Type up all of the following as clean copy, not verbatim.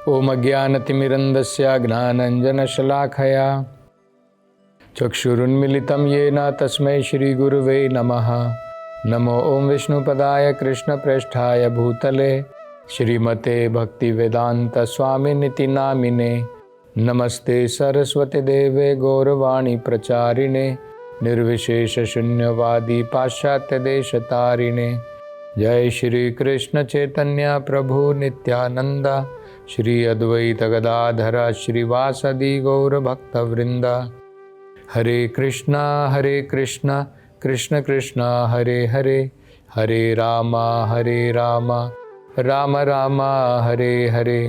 ओम अज्ञानतिमिरन्दस्य ज्ञानाञ्जनशलाखया चक्षुरुन्मिलितं येन तस्मै श्रीगुरुवे नमः। नमो ओम विष्णुपदाय कृष्णप्रेष्ठाय भूतले श्रीमते भक्तिवेदान्तस्वामिनिति नामिने। नमस्ते सरस्वती देवे गौरवाणी प्रचारिणे निर्विशेषशून्यवादी पाश्चात्यदेशतारिणे। जय श्री कृष्ण चैतन्य प्रभु नित्यानंद श्री अद्वैत गदाधर श्रीवासदि गौर भक्तवृंद। हरे कृष्णा कृष्ण कृष्ण हरे हरे, हरे राम राम राम हरे हरे।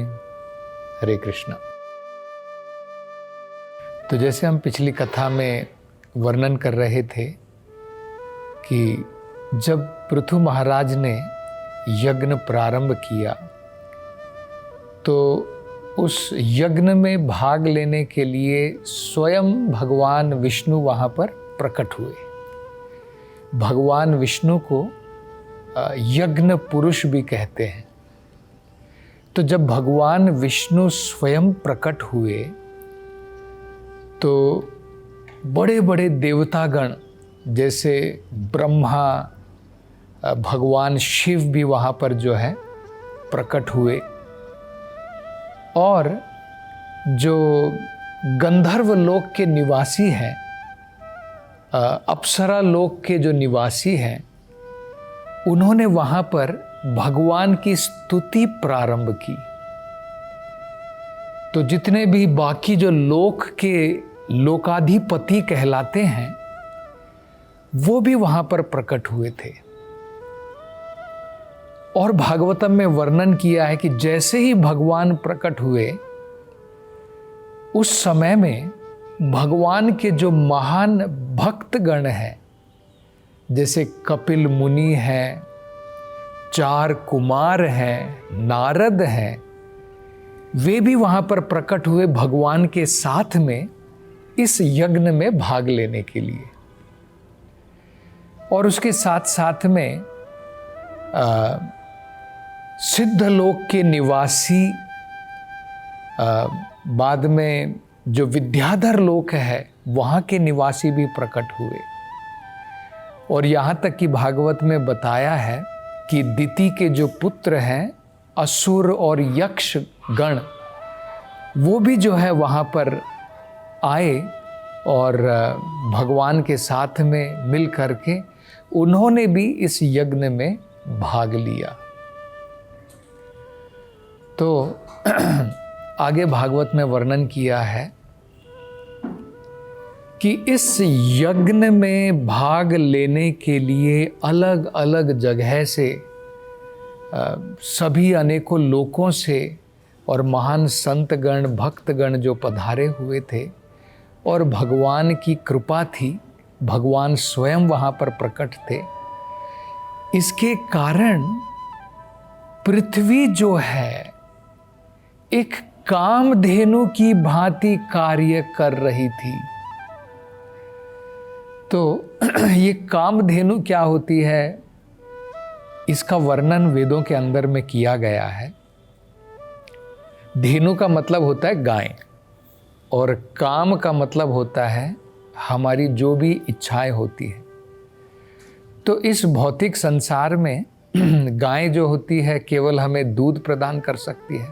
हरे कृष्णा। तो जैसे हम पिछली कथा में वर्णन कर रहे थे कि जब पृथु महाराज ने यज्ञ प्रारंभ किया तो उस यज्ञ में भाग लेने के लिए स्वयं भगवान विष्णु वहाँ पर प्रकट हुए। भगवान विष्णु को यज्ञ पुरुष भी कहते हैं। तो जब भगवान विष्णु स्वयं प्रकट हुए तो बड़े बड़े देवतागण जैसे ब्रह्मा, भगवान शिव भी वहाँ पर जो है प्रकट हुए, और जो गंधर्व लोक के निवासी हैं, अप्सरा लोक के जो निवासी हैं, उन्होंने वहाँ पर भगवान की स्तुति प्रारंभ की। तो जितने भी बाकी जो लोक के लोकाधिपति कहलाते हैं वो भी वहाँ पर प्रकट हुए थे। और भागवतम में वर्णन किया है कि जैसे ही भगवान प्रकट हुए उस समय में भगवान के जो महान भक्तगण हैं, जैसे कपिल मुनि हैं, 4 कुमार हैं, नारद हैं, वे भी वहाँ पर प्रकट हुए भगवान के साथ में इस यज्ञ में भाग लेने के लिए। और उसके साथ साथ में सिद्ध लोक के निवासी, बाद में जो विद्याधर लोक है वहाँ के निवासी भी प्रकट हुए। और यहाँ तक कि भागवत में बताया है कि दिति के जो पुत्र हैं असुर और यक्ष गण, वो भी जो है वहाँ पर आए और भगवान के साथ में मिल करके उन्होंने भी इस यज्ञ में भाग लिया। तो आगे भागवत में वर्णन किया है कि इस यज्ञ में भाग लेने के लिए अलग अलग जगह से सभी अनेकों लोकों से और महान संतगण भक्तगण जो पधारे हुए थे, और भगवान की कृपा थी, भगवान स्वयं वहाँ पर प्रकट थे। इसके कारण पृथ्वी जो है एक कामधेनु की भांति कार्य कर रही थी। तो ये कामधेनु क्या होती है, इसका वर्णन वेदों के अंदर में किया गया है। धेनु का मतलब होता है गाय, और काम का मतलब होता है हमारी जो भी इच्छाएं होती है। तो इस भौतिक संसार में गाय जो होती है केवल हमें दूध प्रदान कर सकती है।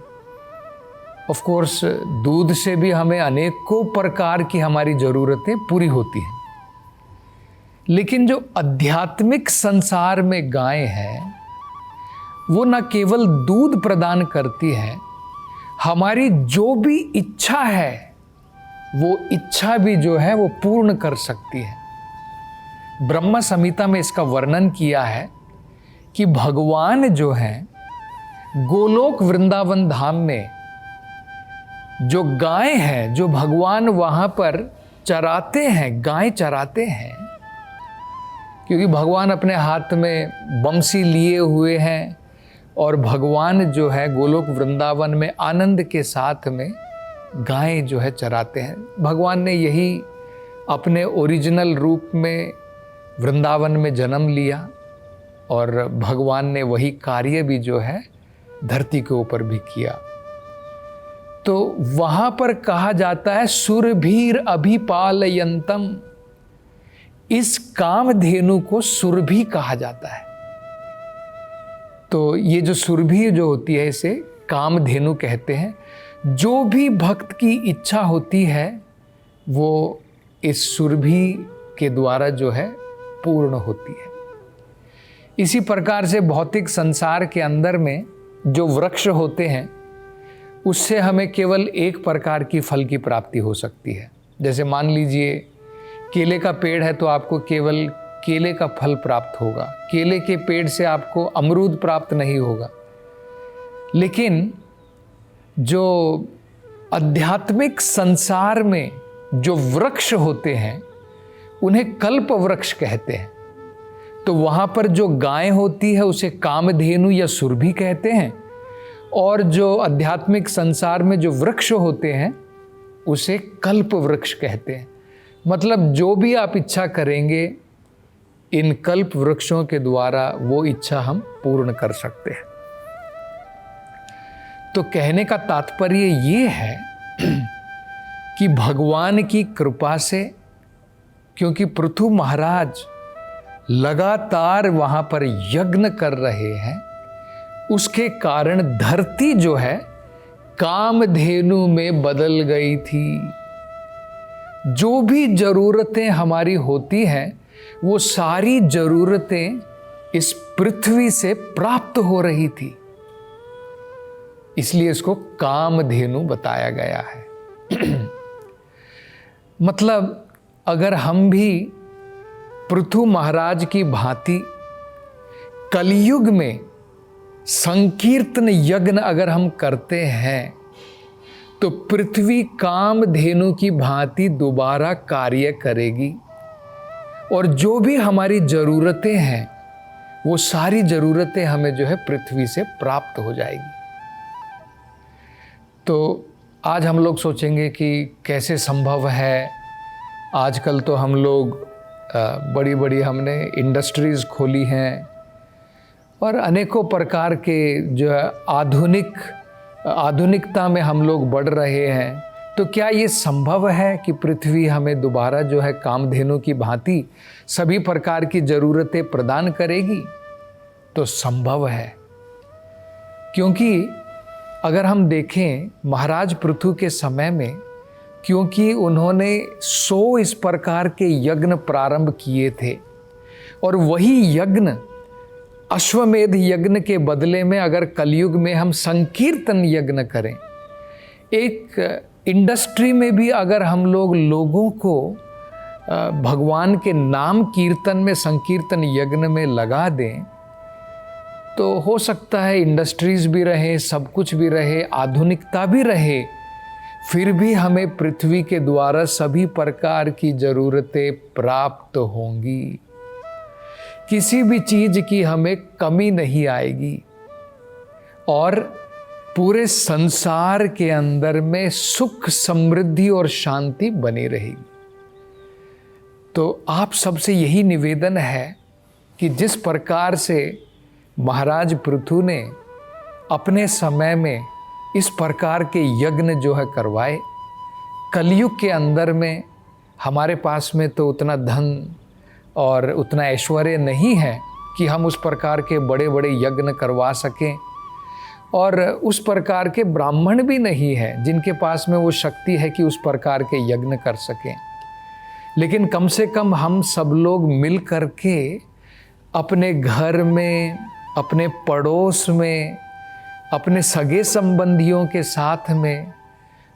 ऑफ कोर्स दूध से भी हमें अनेकों प्रकार की हमारी ज़रूरतें पूरी होती हैं, लेकिन जो आध्यात्मिक संसार में गाय है वो न केवल दूध प्रदान करती है, हमारी जो भी इच्छा है वो इच्छा भी जो है वो पूर्ण कर सकती है। ब्रह्म संहिता में इसका वर्णन किया है कि भगवान जो हैं गोलोक वृंदावन धाम में जो गाय हैं, जो भगवान वहाँ पर चराते हैं, गाय चराते हैं, क्योंकि भगवान अपने हाथ में बंसी लिए हुए हैं और भगवान जो है गोलोक वृंदावन में आनंद के साथ में गाय जो है चराते हैं। भगवान ने यही अपने ओरिजिनल रूप में वृंदावन में जन्म लिया और भगवान ने वही कार्य भी जो है धरती के ऊपर भी किया। तो वहां पर कहा जाता है सुरभीर अभिपालयंतम। इस कामधेनु को सुरभि कहा जाता है। तो ये जो सुरभि जो होती है इसे कामधेनु कहते हैं। जो भी भक्त की इच्छा होती है वो इस सुरभि के द्वारा जो है पूर्ण होती है। इसी प्रकार से भौतिक संसार के अंदर में जो वृक्ष होते हैं उससे हमें केवल एक प्रकार की फल की प्राप्ति हो सकती है। जैसे मान लीजिए केले का पेड़ है तो आपको केवल केले का फल प्राप्त होगा, केले के पेड़ से आपको अमरूद प्राप्त नहीं होगा। लेकिन जो आध्यात्मिक संसार में जो वृक्ष होते हैं उन्हें कल्प वृक्ष कहते हैं। तो वहाँ पर जो गाय होती है उसे कामधेनु या सुरभि कहते हैं, और जो आध्यात्मिक संसार में जो वृक्ष होते हैं उसे कल्प वृक्ष कहते हैं। मतलब जो भी आप इच्छा करेंगे इन कल्प वृक्षों के द्वारा वो इच्छा हम पूर्ण कर सकते हैं। तो कहने का तात्पर्य ये है कि भगवान की कृपा से, क्योंकि पृथु महाराज लगातार वहां पर यज्ञ कर रहे हैं, उसके कारण धरती जो है कामधेनु में बदल गई थी। जो भी जरूरतें हमारी होती हैं वो सारी जरूरतें इस पृथ्वी से प्राप्त हो रही थी, इसलिए इसको कामधेनु बताया गया है। मतलब अगर हम भी पृथु महाराज की भांति कलयुग में संकीर्तन यज्ञ अगर हम करते हैं तो पृथ्वी कामधेनु की भांति दोबारा कार्य करेगी, और जो भी हमारी ज़रूरतें हैं वो सारी ज़रूरतें हमें जो है पृथ्वी से प्राप्त हो जाएगी। तो आज हम लोग सोचेंगे कि कैसे संभव है। आजकल तो हम लोग बड़ी बड़ी हमने इंडस्ट्रीज़ खोली हैं और अनेकों प्रकार के जो है आधुनिकता में हम लोग बढ़ रहे हैं। तो क्या ये संभव है कि पृथ्वी हमें दोबारा जो है कामधेनु की भांति सभी प्रकार की ज़रूरतें प्रदान करेगी? तो संभव है, क्योंकि अगर हम देखें महाराज पृथु के समय में, क्योंकि उन्होंने 100 इस प्रकार के यज्ञ प्रारंभ किए थे, और वही यज्ञ अश्वमेध यज्ञ के बदले में अगर कलयुग में हम संकीर्तन यज्ञ करें, एक इंडस्ट्री में भी अगर हम लोगों को भगवान के नाम कीर्तन में संकीर्तन यज्ञ में लगा दें, तो हो सकता है इंडस्ट्रीज भी रहे, सब कुछ भी रहे, आधुनिकता भी रहे, फिर भी हमें पृथ्वी के द्वारा सभी प्रकार की ज़रूरतें प्राप्त होंगी। किसी भी चीज़ की हमें कमी नहीं आएगी और पूरे संसार के अंदर में सुख, समृद्धि और शांति बनी रहेगी। तो आप सबसे यही निवेदन है कि जिस प्रकार से महाराज पृथु ने अपने समय में इस प्रकार के यज्ञ जो है करवाए, कलयुग के अंदर में हमारे पास में तो उतना धन और उतना ऐश्वर्य नहीं है कि हम उस प्रकार के बड़े बड़े यज्ञ करवा सकें, और उस प्रकार के ब्राह्मण भी नहीं है जिनके पास में वो शक्ति है कि उस प्रकार के यज्ञ कर सकें। लेकिन कम से कम हम सब लोग मिल कर के अपने घर में, अपने पड़ोस में, अपने सगे संबंधियों के साथ में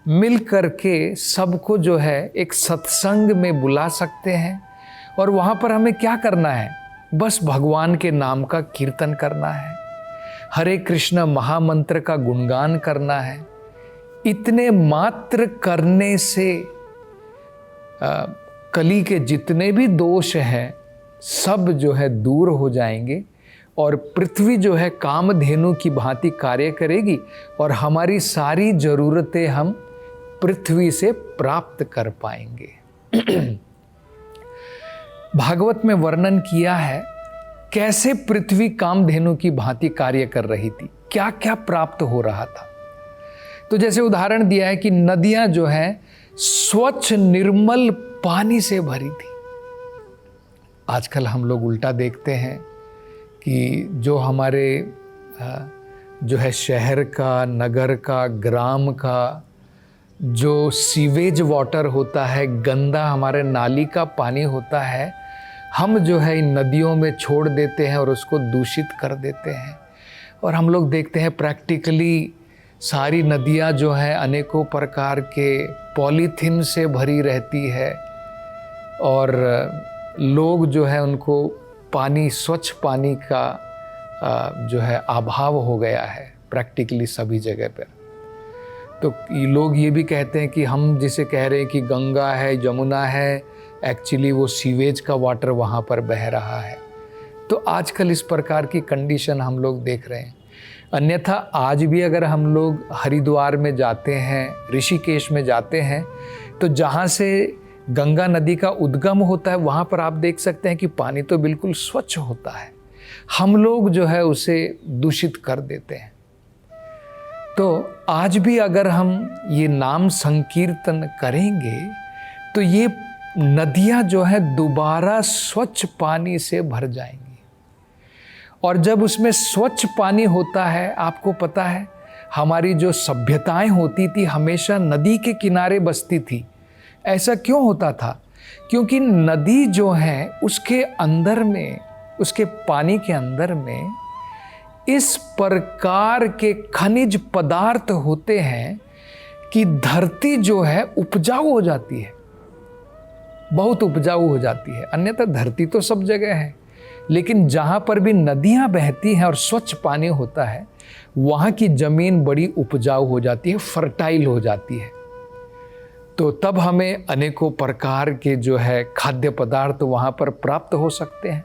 मिल कर के सबको जो है एक सत्संग में बुला सकते हैं, और वहाँ पर हमें क्या करना है? बस भगवान के नाम का कीर्तन करना है, हरे कृष्ण महामंत्र का गुणगान करना है। इतने मात्र करने से कली के जितने भी दोष हैं सब जो है दूर हो जाएंगे, और पृथ्वी जो है कामधेनु की भांति कार्य करेगी, और हमारी सारी ज़रूरतें हम पृथ्वी से प्राप्त कर पाएंगे। भागवत में वर्णन किया है कैसे पृथ्वी कामधेनु की भांति कार्य कर रही थी, क्या क्या प्राप्त हो रहा था। तो जैसे उदाहरण दिया है कि नदियां जो हैं स्वच्छ निर्मल पानी से भरी थी। आजकल हम लोग उल्टा देखते हैं कि जो हमारे जो है शहर का, नगर का, ग्राम का जो सीवेज वाटर होता है, गंदा हमारे नाली का पानी होता है, हम जो है इन नदियों में छोड़ देते हैं और उसको दूषित कर देते हैं। और हम लोग देखते हैं प्रैक्टिकली सारी नदियाँ जो हैं अनेकों प्रकार के पॉलीथीन से भरी रहती है और लोग जो है उनको पानी, स्वच्छ पानी का जो है अभाव हो गया है प्रैक्टिकली सभी जगह पर। तो लोग ये भी कहते हैं कि हम जिसे कह रहे हैं कि गंगा है, जमुना है, एक्चुअली वो सीवेज का वाटर वहाँ पर बह रहा है। तो आजकल इस प्रकार की कंडीशन हम लोग देख रहे हैं। अन्यथा आज भी अगर हम लोग हरिद्वार में जाते हैं, ऋषिकेश में जाते हैं, तो जहाँ से गंगा नदी का उद्गम होता है वहाँ पर आप देख सकते हैं कि पानी तो बिल्कुल स्वच्छ होता है। हम लोग जो है उसे दूषित कर देते हैं। तो आज भी अगर हम ये नाम संकीर्तन करेंगे तो ये नदियाँ जो है दोबारा स्वच्छ पानी से भर जाएंगी। और जब उसमें स्वच्छ पानी होता है, आपको पता है हमारी जो सभ्यताएं होती थी हमेशा नदी के किनारे बसती थी। ऐसा क्यों होता था? क्योंकि नदी जो है उसके अंदर में, उसके पानी के अंदर में इस प्रकार के खनिज पदार्थ होते हैं कि धरती जो है उपजाऊ हो जाती है, बहुत उपजाऊ हो जाती है। अन्यथा धरती तो सब जगह है, लेकिन जहाँ पर भी नदियाँ बहती हैं और स्वच्छ पानी होता है वहाँ की ज़मीन बड़ी उपजाऊ हो जाती है, फर्टाइल हो जाती है। तो तब हमें अनेकों प्रकार के जो है खाद्य पदार्थ वहाँ पर प्राप्त हो सकते हैं।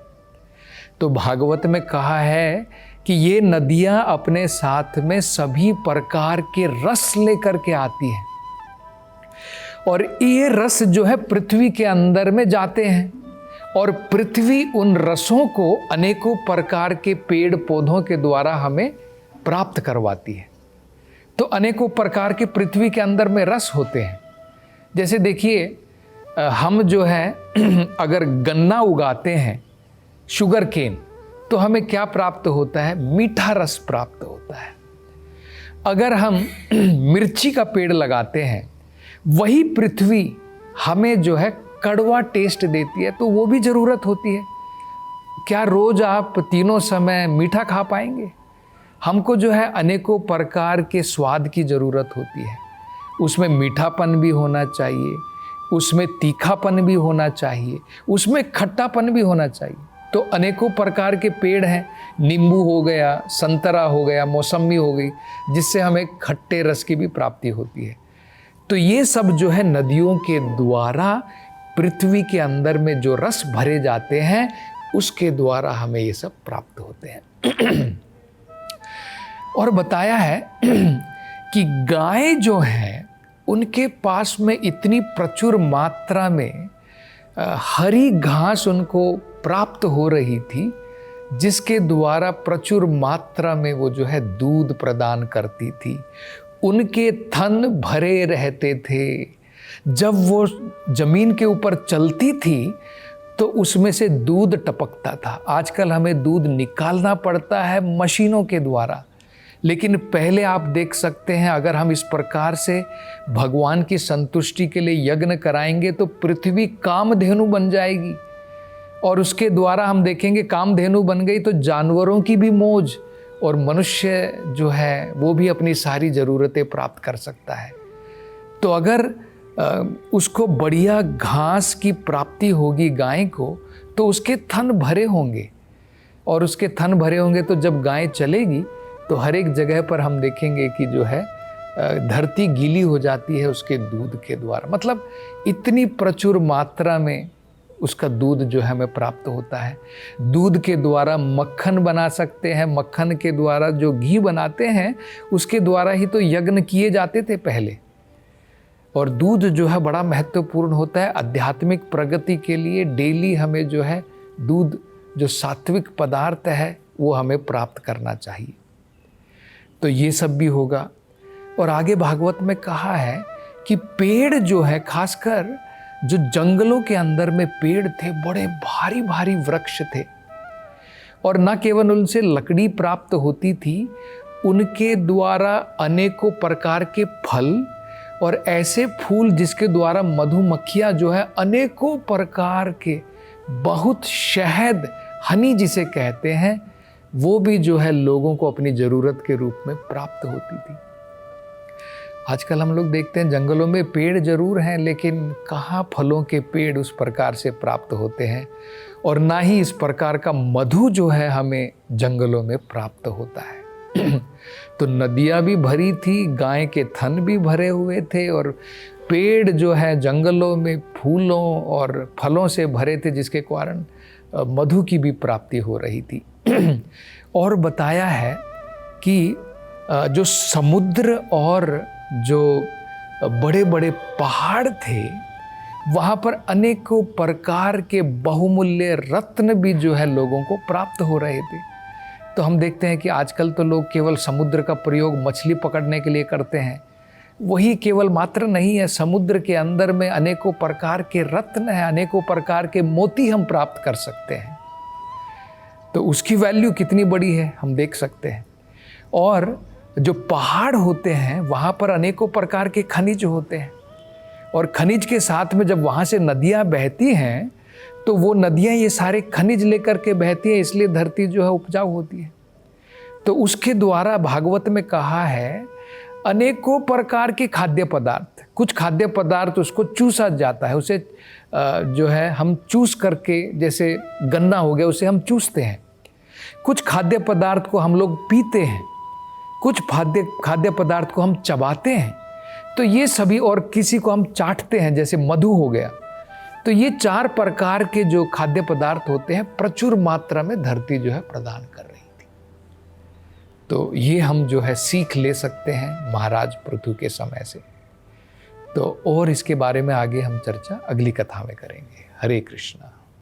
तो भागवत में कहा है कि ये नदियाँ अपने साथ में सभी प्रकार के रस लेकर के आती हैं और ये रस जो है पृथ्वी के अंदर में जाते हैं और पृथ्वी उन रसों को अनेकों प्रकार के पेड़ पौधों के द्वारा हमें प्राप्त करवाती है। तो अनेकों प्रकार के पृथ्वी के अंदर में रस होते हैं। जैसे देखिए, हम जो है अगर गन्ना उगाते हैं, शुगर केन, तो हमें क्या प्राप्त होता है? मीठा रस प्राप्त होता है। अगर हम मिर्ची का पेड़ लगाते हैं, वही पृथ्वी हमें जो है कड़वा टेस्ट देती है, तो वो भी ज़रूरत होती है। क्या रोज़ आप तीनों समय मीठा खा पाएंगे? हमको जो है अनेकों प्रकार के स्वाद की ज़रूरत होती है। उसमें मीठापन भी होना चाहिए, उसमें तीखापन भी होना चाहिए, उसमें खट्टापन भी होना चाहिए। तो अनेकों प्रकार के पेड़ हैं, नींबू हो गया, संतरा हो गया, मौसमी हो गई, जिससे हमें खट्टे रस की भी प्राप्ति होती है। तो ये सब जो है नदियों के द्वारा पृथ्वी के अंदर में जो रस भरे जाते हैं उसके द्वारा हमें ये सब प्राप्त होते हैं। और बताया है कि गाय जो है उनके पास में इतनी प्रचुर मात्रा में हरी घास उनको प्राप्त हो रही थी, जिसके द्वारा प्रचुर मात्रा में वो जो है दूध प्रदान करती थी। उनके थन भरे रहते थे। जब वो जमीन के ऊपर चलती थी तो उसमें से दूध टपकता था। आजकल हमें दूध निकालना पड़ता है मशीनों के द्वारा, लेकिन पहले आप देख सकते हैं अगर हम इस प्रकार से भगवान की संतुष्टि के लिए यज्ञ कराएंगे तो पृथ्वी कामधेनु बन जाएगी। और उसके द्वारा हम देखेंगे कामधेनु बन गई तो जानवरों की भी मौज, और मनुष्य जो है वो भी अपनी सारी ज़रूरतें प्राप्त कर सकता है। तो अगर उसको बढ़िया घास की प्राप्ति होगी गाय को, तो उसके थन भरे होंगे, और उसके थन भरे होंगे तो जब गाय चलेगी तो हर एक जगह पर हम देखेंगे कि जो है धरती गीली हो जाती है उसके दूध के द्वारा। मतलब इतनी प्रचुर मात्रा में उसका दूध जो है हमें प्राप्त होता है। दूध के द्वारा मक्खन बना सकते हैं, मक्खन के द्वारा जो घी बनाते हैं उसके द्वारा ही तो यज्ञ किए जाते थे पहले। और दूध जो है बड़ा महत्वपूर्ण होता है आध्यात्मिक प्रगति के लिए। डेली हमें जो है दूध, जो सात्विक पदार्थ है, वो हमें प्राप्त करना चाहिए। तो ये सब भी होगा। और आगे भागवत में कहा है कि पेड़ जो है, खासकर जो जंगलों के अंदर में पेड़ थे, बड़े भारी भारी वृक्ष थे, और न केवल उनसे लकड़ी प्राप्त होती थी, उनके द्वारा अनेकों प्रकार के फल और ऐसे फूल जिसके द्वारा मधुमक्खियां जो है अनेकों प्रकार के बहुत शहद, हनी जिसे कहते हैं, वो भी जो है लोगों को अपनी ज़रूरत के रूप में प्राप्त होती थी। आजकल हम लोग देखते हैं जंगलों में पेड़ जरूर हैं, लेकिन कहाँ फलों के पेड़ उस प्रकार से प्राप्त होते हैं, और ना ही इस प्रकार का मधु जो है हमें जंगलों में प्राप्त होता है। तो नदियाँ भी भरी थी, गाय के थन भी भरे हुए थे, और पेड़ जो है जंगलों में फूलों और फलों से भरे थे, जिसके कारण मधु की भी प्राप्ति हो रही थी। और बताया है कि जो समुद्र और जो बड़े बड़े पहाड़ थे, वहाँ पर अनेकों प्रकार के बहुमूल्य रत्न भी जो है लोगों को प्राप्त हो रहे थे। तो हम देखते हैं कि आजकल तो लोग केवल समुद्र का प्रयोग मछली पकड़ने के लिए करते हैं, वही केवल मात्र नहीं है, समुद्र के अंदर में अनेकों प्रकार के रत्न हैं, अनेकों प्रकार के मोती हम प्राप्त कर सकते हैं। तो उसकी वैल्यू कितनी बड़ी है हम देख सकते हैं। और जो पहाड़ होते हैं वहाँ पर अनेकों प्रकार के खनिज होते हैं, और खनिज के साथ में जब वहाँ से नदियाँ बहती हैं तो वो नदियाँ ये सारे खनिज लेकर के बहती हैं, इसलिए धरती जो है उपजाऊ होती है। तो उसके द्वारा भागवत में कहा है अनेकों प्रकार के खाद्य पदार्थ, कुछ खाद्य पदार्थ उसको चूसा जाता है, उसे जो है हम चूस करके, जैसे गन्ना हो गया उसे हम चूसते हैं, कुछ खाद्य पदार्थ को हम लोग पीते हैं, कुछ खाद्य पदार्थ को हम चबाते हैं, तो ये सभी, और किसी को हम चाटते हैं जैसे मधु हो गया। तो ये 4 प्रकार के जो खाद्य पदार्थ होते हैं प्रचुर मात्रा में धरती जो है प्रदान कर रही थी। तो ये हम जो है सीख ले सकते हैं महाराज पृथु के समय से। तो और इसके बारे में आगे हम चर्चा अगली कथा में करेंगे। हरे कृष्णा।